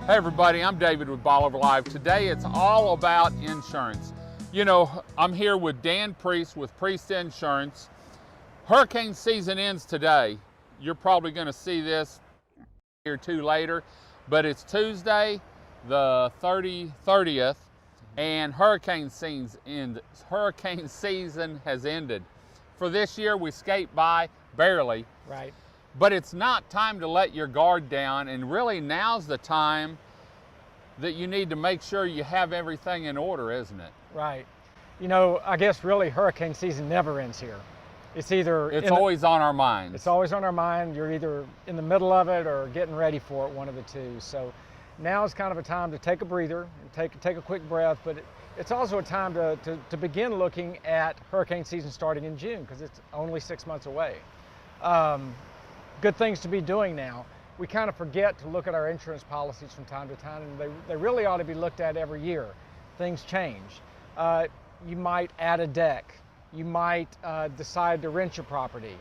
Hey everybody, I'm David with Bolivar Live. Today it's all about insurance. You know, I'm here with Dan Priest with Priest Insurance. Hurricane season ends today. You're probably going to see this here or two later, but it's Tuesday the 30th and hurricane season has ended. For this year we skate by barely. Right. But it's not time to let your guard down, and really now's the time that you need to make sure you have everything in order, isn't it? Right. You know, I guess really hurricane season never ends here. It's either... It's always on our minds. It's always on our mind. You're either in the middle of it or getting ready for it, one of the two. So now is kind of a time to take a breather and take a quick breath, but it's also a time to begin looking at hurricane season starting in June, because it's only 6 months away. Good things to be doing now. We kind of forget to look at our insurance policies from time to time, and they really ought to be looked at every year. Things change. You might add a deck. You might decide to rent your property.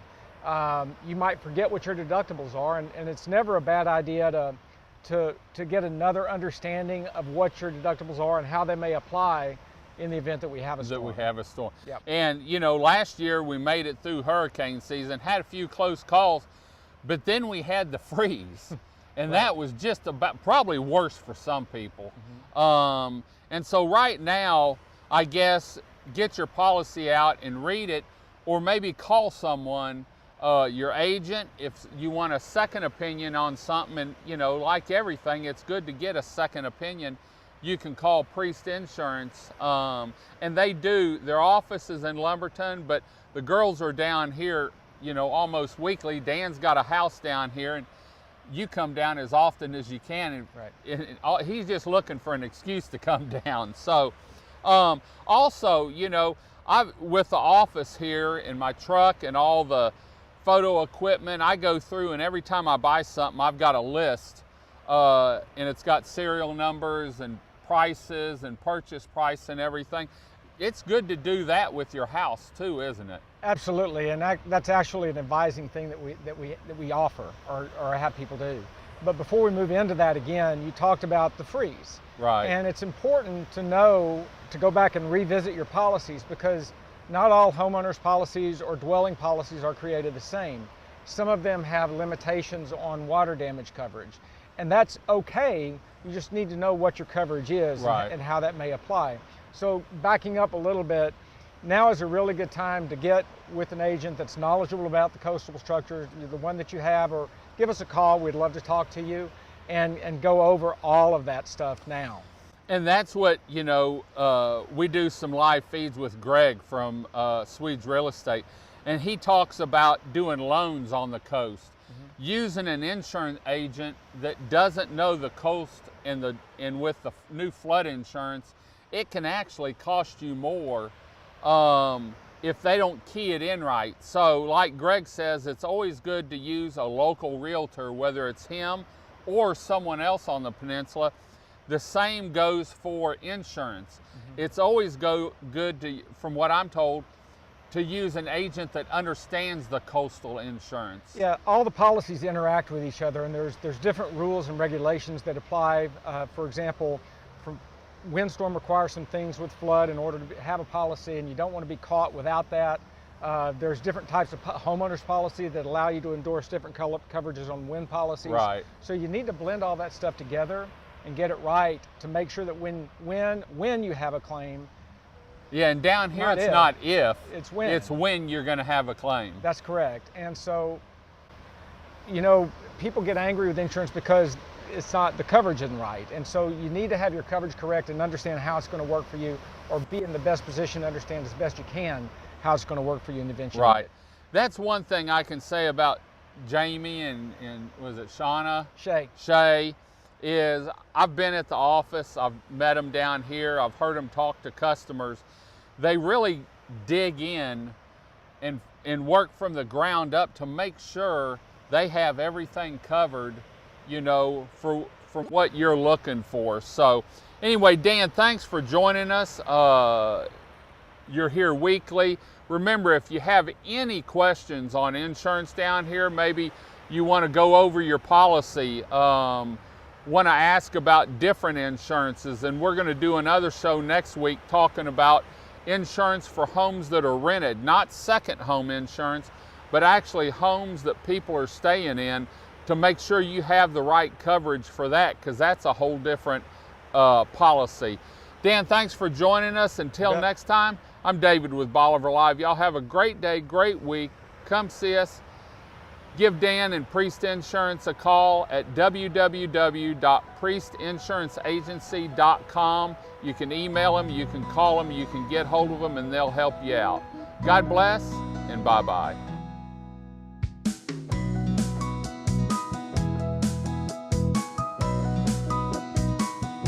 You might forget what your deductibles are, and it's never a bad idea to get another understanding of what your deductibles are and how they may apply in the event that we have a storm. Yep. And you know, last year we made it through hurricane season, had a few close calls, but then we had the freeze, and right. That was just about probably worse for some people. Mm-hmm. And so right now, I guess, get your policy out and read it, or maybe call someone, your agent, if you want a second opinion on something. And you know, like everything, it's good to get a second opinion. You can call Priest Insurance, and they do. Their office is in Lumberton, but the girls are down here, you know, almost weekly. Dan's got a house down here, and you come down as often as you can. And right. He's just looking for an excuse to come down. So, also, you know, with the office here in my truck and all the photo equipment, I go through, and every time I buy something, I've got a list, and it's got serial numbers and prices and purchase price and everything. It's good to do that with your house too, isn't it? Absolutely, and that's actually an advising thing that we offer or have people do. But before we move into that, again, you talked about the freeze. Right. And it's important to know, to go back and revisit your policies, because not all homeowners policies or dwelling policies are created the same. Some of them have limitations on water damage coverage, and that's okay. You just need to know what your coverage is, right, and how that may apply. So backing up a little bit, now is a really good time to get with an agent that's knowledgeable about the coastal structures, the one that you have, or give us a call. We'd love to talk to you and go over all of that stuff now. And that's what, you know, we do some live feeds with Greg from Swedes Real Estate, and he talks about doing loans on the coast. Mm-hmm. Using an insurance agent that doesn't know the coast, and with the new flood insurance, it can actually cost you more if they don't key it in right. So like Greg says, it's always good to use a local realtor, whether it's him or someone else on the peninsula. The same goes for insurance. Mm-hmm. It's always good to, from what I'm told, to use an agent that understands the coastal insurance. Yeah, all the policies interact with each other, and there's different rules and regulations that apply. For example, windstorm requires some things with flood in order to have a policy, and you don't want to be caught without that. There's different types of homeowners policy that allow you to endorse different coverages on wind policies. Right. So you need to blend all that stuff together and get it right to make sure that when you have a claim. Yeah, and down here it's not if, it's when. It's when you're going to have a claim. That's correct. And so, you know, people get angry with insurance because the coverage isn't right. And so you need to have your coverage correct and understand how it's going to work for you, or be in the best position to understand as best you can how it's going to work for you in the event you right. need it. That's one thing I can say about Jamie and was it Shauna? Shay, is I've been at the office, I've met them down here, I've heard them talk to customers. They really dig in and work from the ground up to make sure they have everything covered, you know, from what you're looking for. So anyway, Dan, thanks for joining us. You're here weekly. Remember, if you have any questions on insurance down here, maybe you want to go over your policy, want to ask about different insurances, and we're going to do another show next week talking about insurance for homes that are rented, not second home insurance, but actually homes that people are staying in, to make sure you have the right coverage for that, because that's a whole different policy. Dan, thanks for joining us. Until next time, I'm David with Bolivar Live. Y'all have a great day, great week. Come see us. Give Dan and Priest Insurance a call at www.priestinsuranceagency.com. You can email them, you can call them, you can get hold of them, and they'll help you out. God bless, and bye-bye.